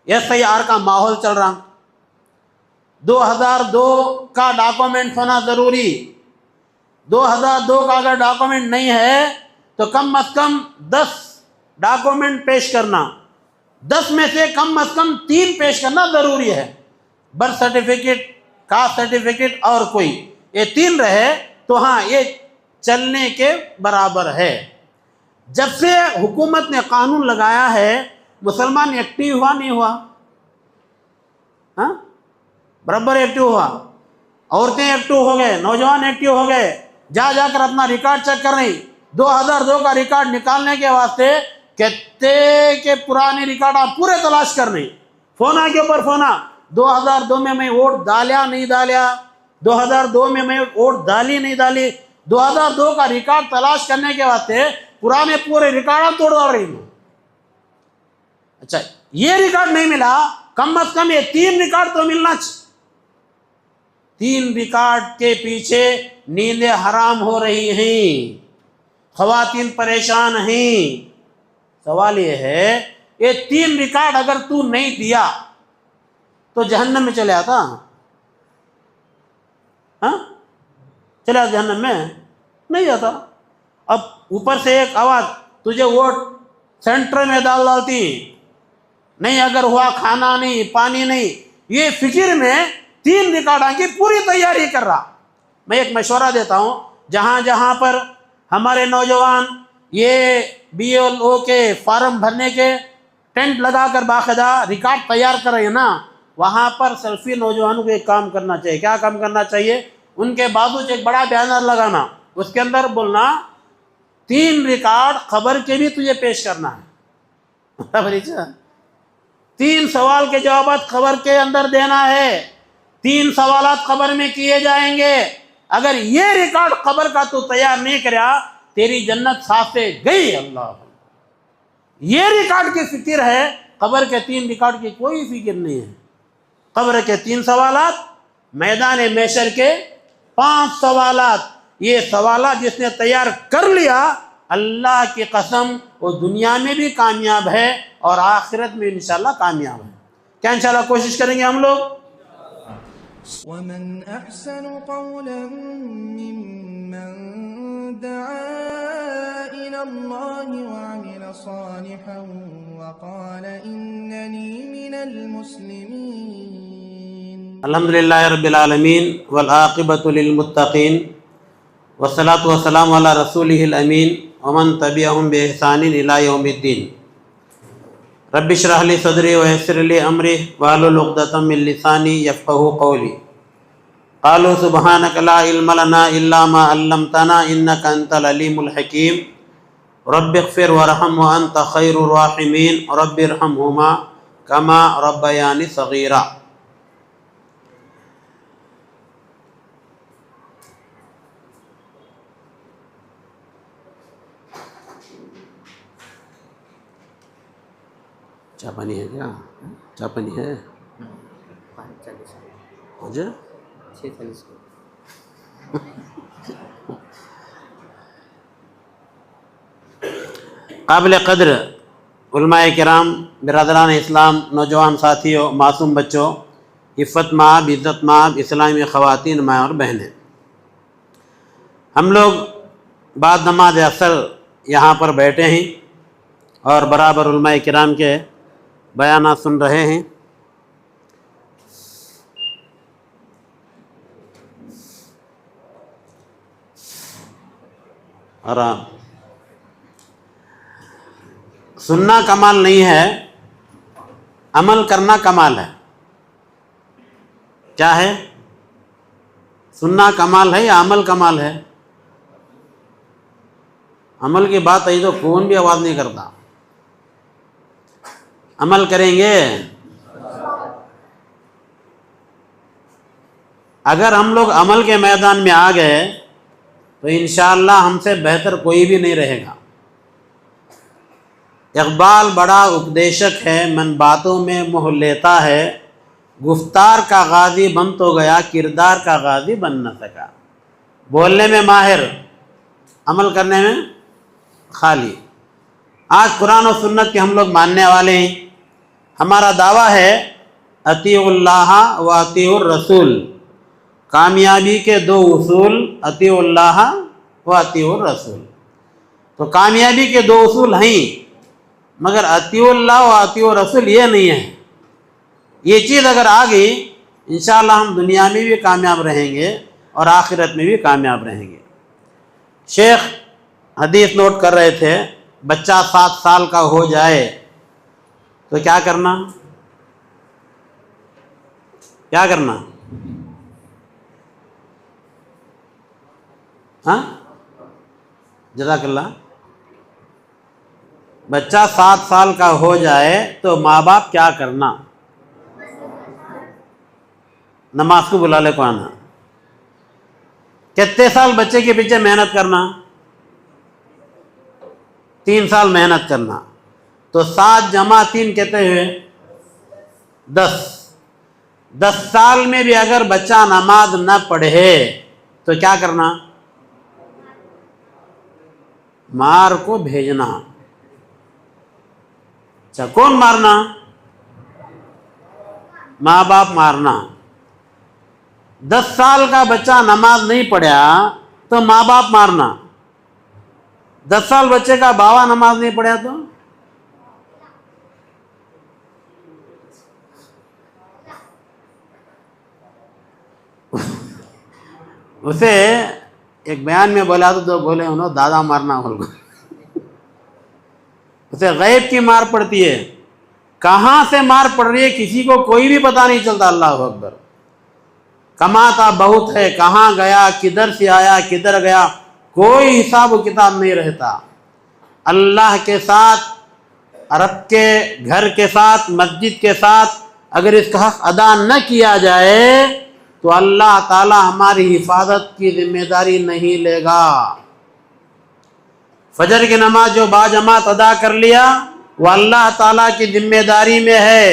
SIR کا ماحول چل رہا. 2002 کا ڈاکومنٹ ہونا ضروری. 2002 کا اگر ڈاکومنٹ نہیں ہے تو کم از کم 10 ڈاکومنٹ پیش کرنا. 10 میں سے کم از کم 3 پیش کرنا ضروری ہے. برتھ سرٹیفکیٹ، کاسٹ سرٹیفکیٹ اور کوئی، یہ 3 رہے تو ہاں یہ چلنے کے برابر ہے. جب سے حکومت نے قانون لگایا ہے مسلمان ایکٹیو ہوا نہیں ہوا؟ ہاں برابر ایکٹیو ہوا. عورتیں ایکٹیو ہو گئے، نوجوان ایکٹیو ہو گئے، جا کر اپنا ریکارڈ چیک کر رہی. 2002 کا ریکارڈ نکالنے کے واسطے کہتے کہ پرانے ریکارڈ آپ پورے تلاش کر رہی. فونا کے اوپر فونا، 2002 میں ووٹ ڈالیا نہیں ڈالیا، 2002 میں ووٹ ڈالی نہیں ڈالی. 2002 کا ریکارڈ تلاش کرنے کے واسطے پرانے پورے ریکارڈ توڑ ڈال رہی ہوں. اچھا یہ ریکارڈ نہیں ملا، کم از کم یہ 3 ریکارڈ تو ملنا چاہیے. 3 ریکارڈ کے پیچھے نیندیں حرام ہو رہی ہیں، خواتین پریشان ہیں. سوال یہ ہے یہ 3 ریکارڈ اگر تو نہیں دیا تو جہنم میں چلے آتا؟ ہاں چلے آتا جہنم میں؟ نہیں جاتا. اب اوپر سے ایک آواز تجھے ووٹ سینٹر میں ڈالتی نہیں، اگر ہوا کھانا نہیں پانی نہیں. یہ فکر میں 3 ریکارڈ کی پوری تیاری کر رہا. میں ایک مشورہ دیتا ہوں، جہاں پر ہمارے نوجوان یہ BLO کے فارم بھرنے کے ٹینٹ لگا کر باقاعدہ ریکارڈ تیار کر رہے ہیں نا، وہاں پر سیلفی نوجوانوں کو ایک کام کرنا چاہیے. کیا کام کرنا چاہیے؟ ان کے بازو سے ایک بڑا بینر لگانا، اس کے اندر بولنا 3 ریکارڈ خبر کے بھی تجھے پیش کرنا ہے. 3 سوال کے جوابات خبر کے اندر دینا ہے. 3 سوالات خبر میں کیے جائیں گے. اگر یہ ریکارڈ خبر کا تو تیار نہیں کریا تیری جنت صاف سے گئی. اللہ یہ ریکارڈ کی فکر ہے، قبر کے 3 ریکارڈ کی کوئی فکر نہیں ہے. قبر کے 3 سوالات، میدان محشر کے 5 سوالات. یہ سوالات جس نے تیار کر لیا اللہ کی قسم وہ دنیا میں بھی کامیاب ہے اور آخرت میں انشاءاللہ کامیاب ہے. کیا انشاءاللہ کوشش کریں گے ہم لوگ؟ ومن احسن قولا ممن دعا الى الله وعمل صالحا وقال انني من المسلمين. الحمدللہ رب العالمین والعاقبۃ للمتقین والصلاۃ والسلام علی رسولہ الامین ومن تبعہم بإحسان الی یوم الدین. رب اشرح لی صدری ویسر لی امری واحلل عقدۃ من لسانی یفقہوا قولی. قالوا سبحانک لا علم لنا الا ما علمتنا انک انت العلیم الحکیم. رب اغفر وارحم وانت خیر الراحمین. رب ارحمہما کما ربیانی صغیرا. چائے پانی ہے کیا؟ چائے پانی ہے؟ مجھے قابل قدر علماء کرام، برادران اسلام، نوجوان ساتھیوں، معصوم بچوں، عفت مآب، عزت مآب اسلامی خواتین، ماں اور بہنیں، ہم لوگ بعد نماز اثر یہاں پر بیٹھے ہیں اور برابر علماء کرام کے بیانات سن رہے ہیں. اور سننا کمال نہیں ہے، عمل کرنا کمال ہے. کیا ہے؟ سننا کمال ہے یا عمل کمال ہے؟ عمل کی بات آئی تو کون بھی آواز نہیں کرتا. عمل کریں گے. اگر ہم لوگ عمل کے میدان میں آ گئے تو انشاءاللہ ہم سے بہتر کوئی بھی نہیں رہے گا. اقبال بڑا اپدیشک ہے، من باتوں میں موہ لیتا ہے، گفتار کا غازی بن تو گیا، کردار کا غازی بن نہ سکا. بولنے میں ماہر، عمل کرنے میں خالی. آج قرآن و سنت کے ہم لوگ ماننے والے ہیں، ہمارا دعویٰ ہے اطیعوا اللہ و اطیعوا الرسول، کامیابی کے دو اصول اطیعوا اللہ و اطیعوا الرسول. تو کامیابی کے دو اصول ہیں، مگر اطیعوا اللہ و اطیعوا الرسول یہ نہیں ہے. یہ چیز اگر آ گئی انشاءاللہ ہم دنیا میں بھی کامیاب رہیں گے اور آخرت میں بھی کامیاب رہیں گے. شیخ حدیث نوٹ کر رہے تھے، بچہ 7 سال کا ہو جائے تو کیا کرنا؟ کیا کرنا؟ ہاں جزاک اللہ. بچہ 7 سال کا ہو جائے تو ماں باپ کیا کرنا؟ نماز کو بلا لے کو آنا. کتنے سال بچے کے پیچھے محنت کرنا؟ 3 سال محنت کرنا. تو 7 جمع 3 کہتے ہوئے 10. 10 سال میں بھی اگر بچہ نماز نہ پڑھے تو کیا کرنا؟ مار کو بھیجنا. اچھا، کون مارنا؟ ماں باپ مارنا. 10 سال کا بچہ نماز نہیں پڑھا تو ماں باپ مارنا. 10 سال بچے کا باوا نماز نہیں پڑھا تو اسے ایک بیان میں بولا تو بولے انہوں دادا مارنا بول کو. اسے غیب کی مار پڑتی ہے، کہاں سے مار پڑ رہی ہے کسی کو کوئی بھی پتہ نہیں چلتا. اللہ اکبر. کماتا بہت ہے، کہاں گیا، کدھر سے آیا، کدھر گیا، کوئی حساب و کتاب نہیں رہتا. اللہ کے ساتھ، رب کے گھر کے ساتھ، مسجد کے ساتھ اگر اس کا حق ادا نہ کیا جائے تو اللہ تعالی ہماری حفاظت کی ذمہ داری نہیں لے گا. فجر کی نماز جو باجماعت ادا کر لیا وہ اللہ تعالیٰ کی ذمہ داری میں ہے.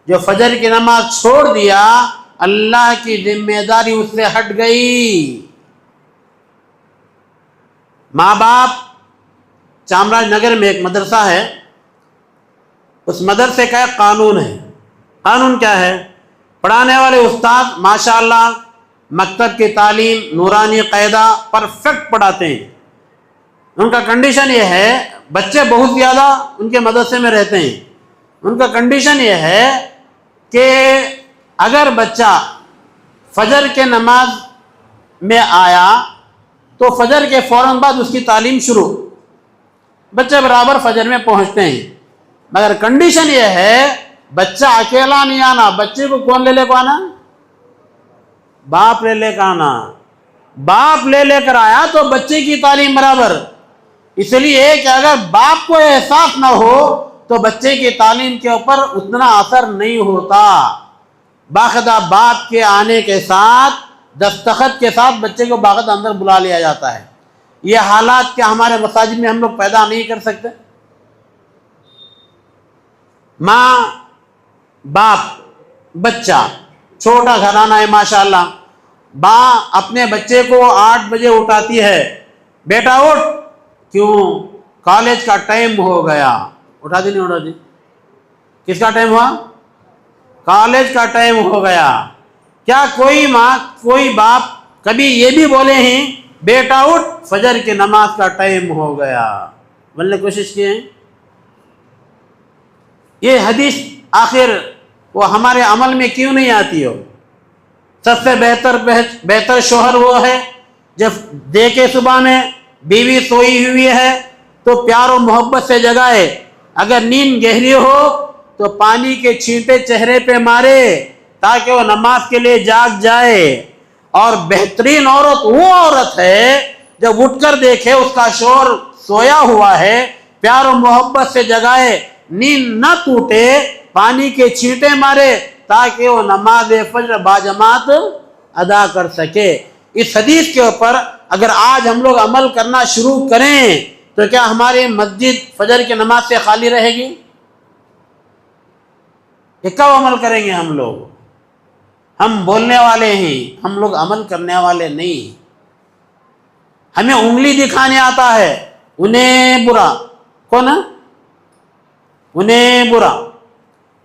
جو فجر کی نماز چھوڑ دیا اللہ کی ذمہ داری اس سے ہٹ گئی. ماں باپ، چامراج نگر میں ایک مدرسہ ہے، اس مدرسے کا ایک قانون ہے. قانون کیا ہے؟ پڑھانے والے استاد ماشاءاللہ مکتب کی تعلیم نورانی قاعدہ پرفیکٹ پڑھاتے ہیں. ان کا کنڈیشن یہ ہے، بچے بہت زیادہ ان کے مدرسے میں رہتے ہیں. ان کا کنڈیشن یہ ہے کہ اگر بچہ فجر کے نماز میں آیا تو فجر کے فوراً بعد اس کی تعلیم شروع. بچے برابر فجر میں پہنچتے ہیں، مگر کنڈیشن یہ ہے بچہ اکیلا نہیں آنا. بچے کو کون لے کو آنا؟ باپ لے کے آنا. باپ لے کر آیا تو بچے کی تعلیم برابر. اس لیے کہ اگر باپ کو احساس نہ ہو تو بچے کی تعلیم کے اوپر اتنا اثر نہیں ہوتا. باقاعدہ باپ کے آنے کے ساتھ دستخط کے ساتھ بچے کو باقاعدہ اندر بلا لیا جاتا ہے. یہ حالات کیا ہمارے مساجد میں ہم لوگ پیدا نہیں کر سکتے؟ ماں باپ بچہ چھوٹا گھرانہ ہے ماشاءاللہ، ماں اپنے بچے کو 8 بجے اٹھاتی ہے، بیٹا اٹھ. کیوں؟ کالج کا ٹائم ہو گیا. اٹھاتی نہیں اٹھاتی؟ کس کا ٹائم ہوا؟ کالج کا ٹائم ہو گیا. کیا کوئی ماں کوئی باپ کبھی یہ بھی بولے ہیں بیٹا اٹھ فجر کی نماز کا ٹائم ہو گیا؟ بولنے کوشش کی ہیں؟ یہ حدیث آخر وہ ہمارے عمل میں کیوں نہیں آتی ہو؟ سب سے بہتر شوہر وہ ہے جب دیکھے صبح میں بیوی سوئی ہوئی ہے تو پیار و محبت سے جگائے. اگر نیند گہری ہو تو پانی کے چھینٹے چہرے پہ مارے تاکہ وہ نماز کے لیے جاگ جائے. اور بہترین عورت وہ عورت ہے جب اٹھ کر دیکھے اس کا شوہر سویا ہوا ہے، پیار و محبت سے جگائے، نیند نہ ٹوٹے، پانی کے چھینٹے مارے تاکہ وہ نماز فجر باجماعت ادا کر سکے. اس حدیث کے اوپر اگر آج ہم لوگ عمل کرنا شروع کریں تو کیا ہماری مسجد فجر کی نماز سے خالی رہے گی؟ یہ کب عمل کریں گے ہم لوگ؟ ہم بولنے والے ہیں، ہم لوگ عمل کرنے والے نہیں. ہمیں انگلی دکھانے آتا ہے، انہیں برا. کون ہے؟ انہیں برا.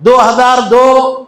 2002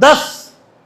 10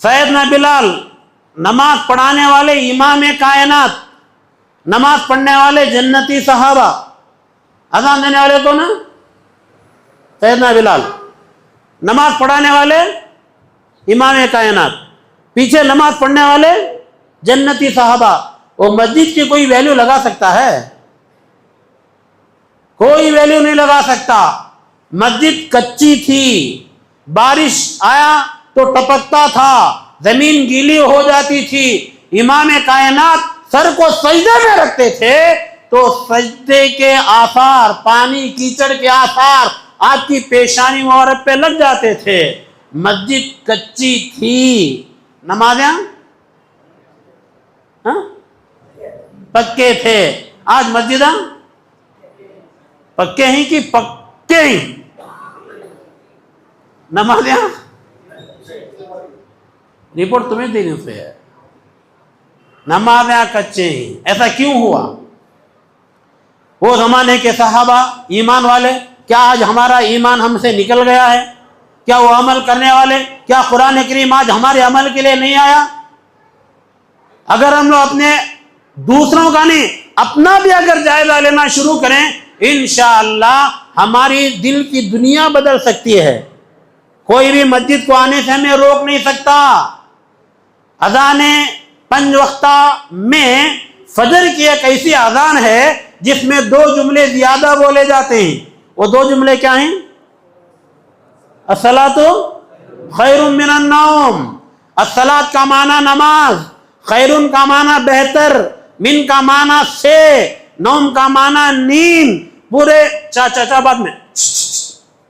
سیدنا بلال نماز پڑھانے والے امام کائنات، نماز پڑھنے والے جنتی صحابہ، اذان دینے والے تو نا سیدنا بلال، نماز پڑھانے والے امام کائنات، پیچھے نماز پڑھنے والے جنتی صحابہ. وہ مسجد کی کوئی ویلیو لگا سکتا ہے؟ کوئی ویلیو نہیں لگا سکتا. مسجد کچی تھی، بارش آیا تو ٹپکتا تھا، زمین گیلی ہو جاتی تھی. امام کائنات سر کو سجدے میں رکھتے تھے تو سجدے کے آثار، پانی کیچڑ کے آثار آپ کی پیشانی مبارک پہ لگ جاتے تھے. مسجد کچی تھی، نمازیں پکے تھے. آج مسجدیں پکے ہیں کہ پکے ہیں؟ نمازیں رپورٹ تمہیں دینے سے ہے، نمازیں کچے ہیں. ایسا کیوں ہوا؟ وہ زمانے کے صحابہ ایمان والے، کیا آج ہمارا ایمان ہم سے نکل گیا ہے؟ کیا وہ عمل کرنے والے؟ کیا قرآن کریم آج ہمارے عمل کے لیے نہیں آیا؟ اگر ہم لوگ اپنے دوسروں کا نہیں، اپنا بھی اگر جائزہ لینا شروع کریں، انشاءاللہ ہماری دل کی دنیا بدل سکتی ہے. کوئی بھی مسجد کو آنے سے ہمیں روک نہیں سکتا. اذان 5 وقتہ میں فجر کی ایک ایسی اذان ہے جس میں 2 جملے زیادہ بولے جاتے ہیں. وہ 2 جملے کیا ہیں؟ الصلاۃ خیر من النوم. الصلاۃ کا معنی نماز، خیرن کا معنی بہتر، من کا معنی سے، نوم کا معنی نیند. پورے چاہ بعد میں،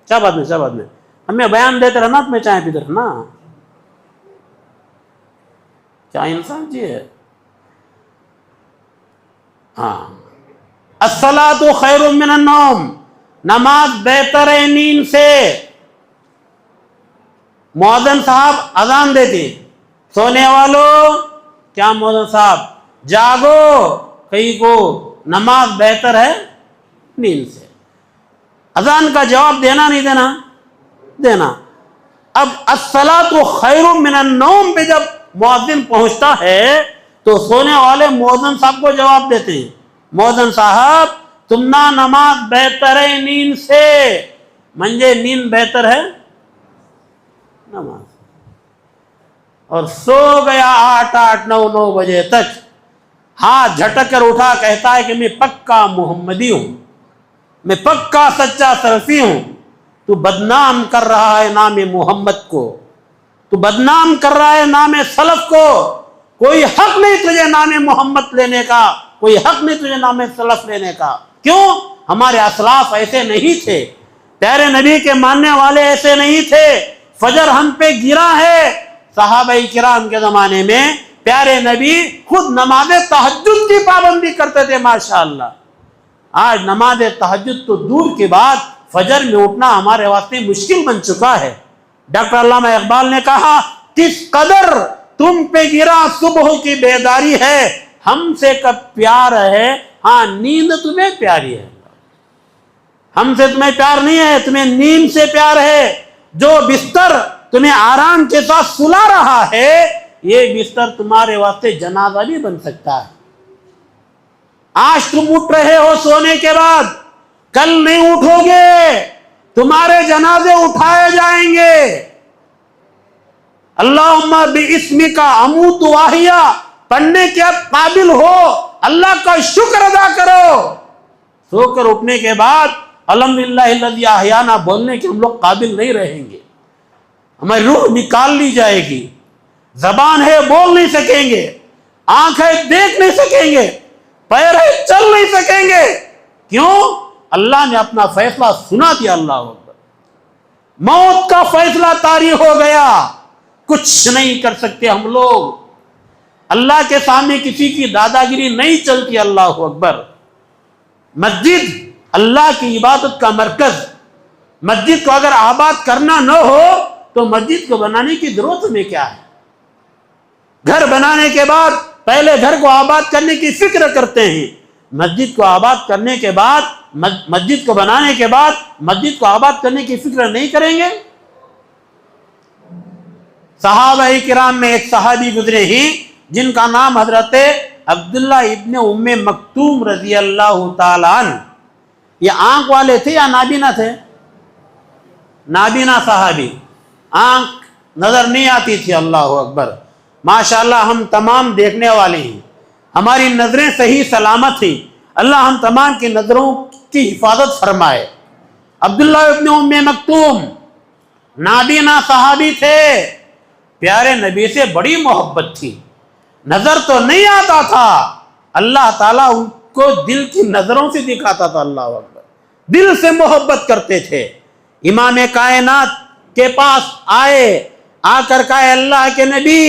چاہ بعد میں ہمیں بیان دیتے رہنا، تمہیں چائے پیتے رہنا. کیا انسان جی ہے؟ ہاں، الصلاۃ خیر من النوم، نماز بہتر ہے نیند سے. مؤذن صاحب اذان دیتے، سونے والوں، کیا مؤذن صاحب جاگو، کئی کو نماز بہتر ہے نیند سے. اذان کا جواب دینا نہیں دینا؟ دینا. اب الصلاۃ خیر من النوم پہ جب مؤذن پہنچتا ہے تو سونے والے مؤذن صاحب کو جواب دیتے ہیں، مؤذن صاحب تمنا نماز بہتر ہے نیند سے. منجے نیند بہتر ہے نماز. اور سو گیا 8-9 بجے تک، ہاتھ جھٹک کر اٹھا، کہتا ہے کہ میں پکا محمدی ہوں، میں پکا سچا سلفی ہوں. تو بدنام کر رہا ہے نام محمد کو، تو بدنام کر رہا ہے نام سلف کو. کوئی حق نہیں تجھے نام محمد لینے کا، کوئی حق نہیں تجھے نام سلف لینے کا. کیوں؟ ہمارے اسلاف ایسے نہیں تھے، پیارے نبی کے ماننے والے ایسے نہیں تھے. فجر ہم پہ گرا ہے. صحابہ کرام کے زمانے میں پیارے نبی خود نماز تہجد کی پابندی کرتے تھے، ماشاءاللہ. آج نماز تہجد تو دور کی بات، فجر میں اٹھنا ہمارے واسطے مشکل بن چکا ہے. ڈاکٹر علامہ اقبال نے کہا، کس قدر تم پہ گرا صبح کی بیداری ہے، ہم سے کب پیار ہے، ہاں نیند تمہیں پیاری ہے. ہم سے تمہیں پیار نہیں ہے، تمہیں نیند سے پیار ہے. جو بستر تمہیں آرام کے ساتھ سلا رہا ہے، یہ بستر تمہارے واسطے جنازہ بھی بن سکتا ہے. آج تم اٹھ رہے ہو سونے کے بعد، کل نہیں اٹھو گے، تمہارے جنازے اٹھائے جائیں گے. اللہم باسمک اموت واحیا پڑھنے کے اب قابل ہو، اللہ کا شکر ادا کرو. سو کر اٹھنے کے بعد الحمدللہ الذی احیانا بولنے کے ہم لوگ قابل نہیں رہیں گے. ہماری روح نکال لی جائے گی. زبان ہے بول نہیں سکیں گے، آنکھ ہے دیکھ نہیں سکیں گے، پیر ہے چل نہیں سکیں گے. کیوں؟ اللہ نے اپنا فیصلہ سنا دیا. اللہ اکبر. موت کا فیصلہ طاری ہو گیا، کچھ نہیں کر سکتے ہم لوگ. اللہ کے سامنے کسی کی دادا گیری نہیں چلتی. اللہ اکبر. مسجد اللہ کی عبادت کا مرکز. مسجد کو اگر آباد کرنا نہ ہو تو مسجد کو بنانے کی ضرورت میں کیا ہے؟ گھر بنانے کے بعد پہلے گھر کو آباد کرنے کی فکر کرتے ہیں، مسجد کو آباد کرنے کے بعد، مسجد کو بنانے کے بعد مسجد کو آباد کرنے کی فکر نہیں کریں گے. صحابہ کرام میں ایک صحابی گزرے ہیں جن کا نام حضرت عبداللہ ابن ام مکتوم رضی اللہ تعالیٰ عنہ. یہ آنکھ والے تھے یا نابینا تھے؟ نابینا صحابی، آنکھ نظر نہیں آتی تھی. اللہ اکبر، ماشاءاللہ ہم تمام دیکھنے والے ہیں، ہماری نظریں صحیح سلامت ہیں. اللہ ہم تمام کی نظروں کی حفاظت فرمائے. عبداللہ ابن ام مکتوم نابینا صحابی تھے، پیارے نبی سے بڑی محبت تھی. نظر تو نہیں آتا تھا، اللہ تعالیٰ ان کو دل کی نظروں سے دکھاتا تھا. اللہ اکبر، دل سے محبت کرتے تھے. امام کائنات کے پاس آئے، آ کر کہا اللہ کے نبی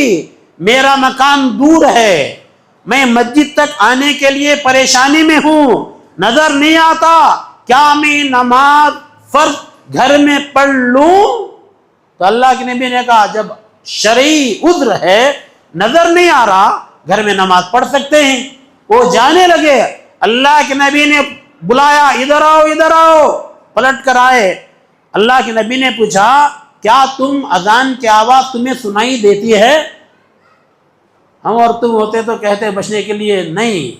میرا مکان دور ہے، میں مسجد تک آنے کے لیے پریشانی میں ہوں، نظر نہیں آتا، کیا میں نماز فرض گھر میں پڑھ لوں؟ تو اللہ کے نبی نے کہا جب شرعی عذر ہے، نظر نہیں آ رہا، گھر میں نماز پڑھ سکتے ہیں. وہ جانے لگے. اللہ کے نبی نے بلایا، ادھر آؤ ادھر آؤ. پلٹ کر آئے. اللہ کے نبی نے پوچھا کیا تم اذان کی آواز تمہیں سنائی دیتی ہے؟ ہم اور تم ہوتے تو کہتے بچنے کے لیے نہیں،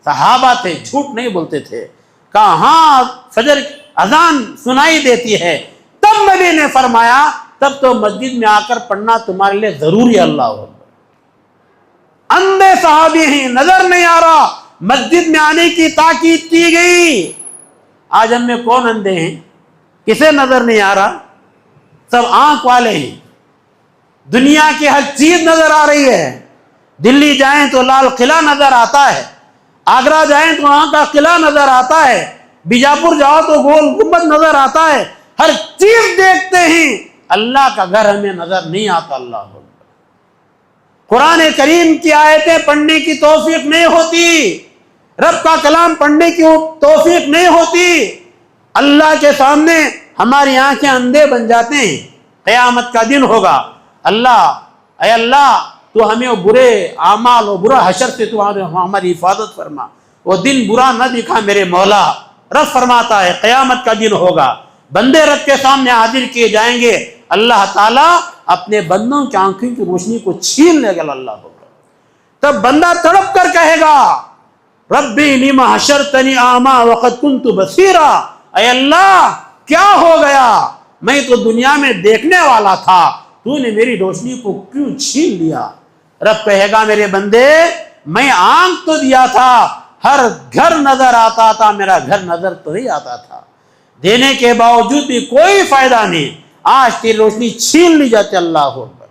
صحابہ تھے، جھوٹ نہیں بولتے تھے. کہا ہاں فجر اذان سنائی دیتی ہے. تب نبی نے فرمایا تب تو مسجد میں آ کر پڑھنا تمہارے لیے ضروری ہے. اللہ اکبر، اندھے صحابی ہیں، نظر نہیں آ رہا، مسجد میں آنے کی تاکید کی گئی. آج ہم میں کون اندھے ہیں؟ کسے نظر نہیں آ رہا؟ سب آنکھ والے ہیں. دنیا کی ہر چیز نظر آ رہی ہے. دلی جائیں تو لال قلعہ نظر آتا ہے، آگرہ جائیں تو وہاں کا قلعہ نظر آتا ہے، بیجاپور جاؤ تو گول گنبد نظر آتا ہے. ہر چیز دیکھتے ہیں، اللہ کا گھر ہمیں نظر نہیں آتا. اللہ اکبر، قرآن کریم کی آیتیں پڑھنے کی توفیق نہیں ہوتی، رب کا کلام پڑھنے کی توفیق نہیں ہوتی. اللہ کے سامنے ہماری آنکھیں اندھے بن جاتے ہیں. قیامت کا دن ہوگا، اے اللہ تو ہمیں برے اعمال و برا حشر سے تو ہماری حفاظت فرما. وہ دن برا نہ دکھا میرے مولا. رب فرماتا ہے قیامت کا دن ہوگا، بندے رب کے سامنے حاضر کیے جائیں گے. اللہ تعالیٰ اپنے بندوں کی آنکھوں کی روشنی کو چھین لے گا. اللہ ہوگا تب بندہ تڑپ کر کہے گا ربی لما حشرتنی اعمی وقد کنت بصیرا. اے اللہ کیا ہو گیا، میں تو دنیا میں دیکھنے والا تھا، تو نے میری روشنی کو کیوں چھین لیا؟ رب کہے گا میرے بندے میں آنکھ تو دیا تھا، ہر گھر نظر آتا تھا، میرا گھر نظر تو نہیں آتا تھا، دینے کے باوجود بھی کوئی فائدہ نہیں، آج تیری روشنی چھین لی جاتی. اللہ اکبر،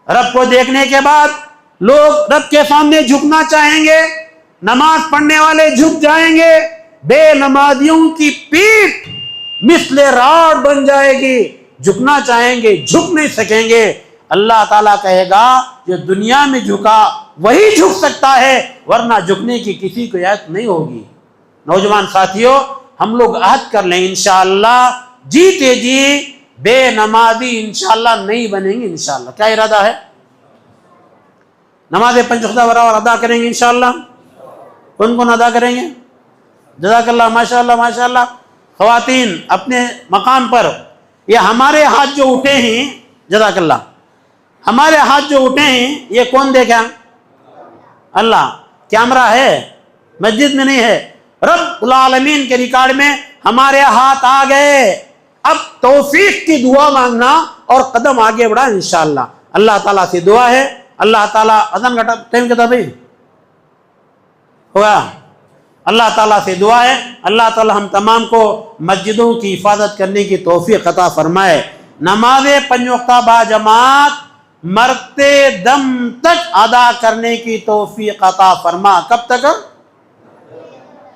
رب کو دیکھنے کے بعد لوگ رب کے سامنے جھکنا چاہیں گے. نماز پڑھنے والے جھک جائیں گے، بے نمازیوں کی پیٹھ مثل راڑ بن جائے گی، جھکنا چاہیں گے جھک نہیں سکیں گے. اللہ تعالیٰ کہے گا جو دنیا میں جھکا وہی جھک سکتا ہے، ورنہ جھکنے کی کسی کو اجازت نہیں ہوگی. نوجوان ساتھیوں، ہم لوگ عہد کر لیں انشاءاللہ جیتے جی بے نمازی انشاءاللہ نہیں بنیں گے. انشاءاللہ کیا ارادہ ہے؟ نماز پنج وقتہ برابر ادا کریں گے انشاءاللہ. کون کون ادا کریں گے؟ جزاک اللہ، ماشاءاللہ ماشاءاللہ. خواتین اپنے مقام پر. یہ ہمارے ہاتھ جو اٹھے ہیں، جزاک اللہ، ہمارے ہاتھ جو اٹھے ہیں یہ کون دیکھا؟ اللہ. کیمرہ ہے، مسجد میں نہیں ہے، رب العالمین کے ریکارڈ میں ہمارے ہاتھ آ گئے. اب توفیق کی دعا مانگنا اور قدم آگے بڑھا انشاءاللہ. اللہ تعالیٰ سے دعا ہے، اللہ تعالیٰ اذان کا ٹائم کتنا بھائی ہوا؟ اللہ تعالیٰ سے دعا ہے اللہ تعالیٰ ہم تمام کو مسجدوں کی حفاظت کرنے کی توفیق عطا فرمائے. نماز پنج وقتہ با جماعت مرتے دم تک ادا کرنے کی توفیق عطا فرما. کب تک؟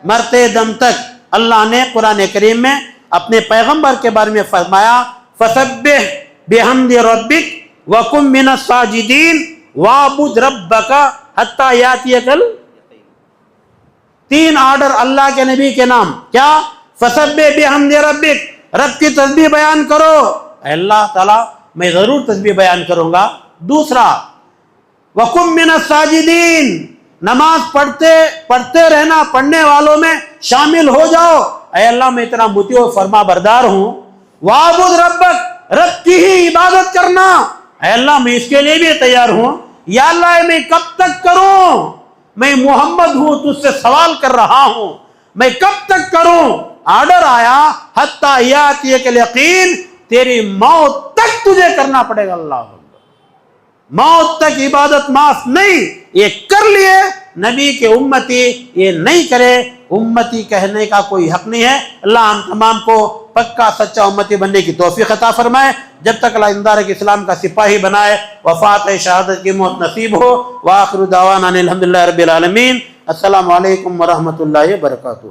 مرتے دم تک. اللہ نے قرآن کریم میں اپنے پیغمبر کے بارے میں فرمایا فسبح بحمد ربک وکن من الساجدین وعبد ربک حتی یاتیک. 3 آرڈر اللہ کے نبی کے نام. کیا؟ فسبح بحمد ربک، رب کی تسبیح بیان کرو. اے اللہ تعالیٰ میں ضرور تسبیح بیان کروں گا. دوسرا وکن من الساجدین، نماز پڑھتے رہنا، پڑھنے والوں میں شامل ہو جاؤ. اے اللہ میں اتنا مطیع و فرما بردار ہوں. وعبد ربک، رب کی ہی عبادت کرنا. اے اللہ میں اس کے لیے بھی تیار ہوں. یا اللہ میں کب تک کروں؟ میں محمد ہوں، تجھ سے سوال کر رہا ہوں، میں کب تک کروں؟ آرڈر آیا حتیٰ یاتیک الیقین، تیری موت تک تجھے کرنا پڑے گا. اللہ موت تک عبادت معاف نہیں. یہ کر لیے نبی کے امتی، یہ نہیں کرے امتی کہنے کا کوئی حق نہیں ہے. اللہ ہم تمام کو پکا سچا امتی بننے کی توفیق عطا فرمائے. جب تک اللہ اندار کے اسلام کا سپاہی بنائے، وفات شہادت کی موت نصیب ہو. وآخر دعوانا الحمدللہ رب العالمین. السلام علیکم ورحمۃ اللہ وبرکاتہ.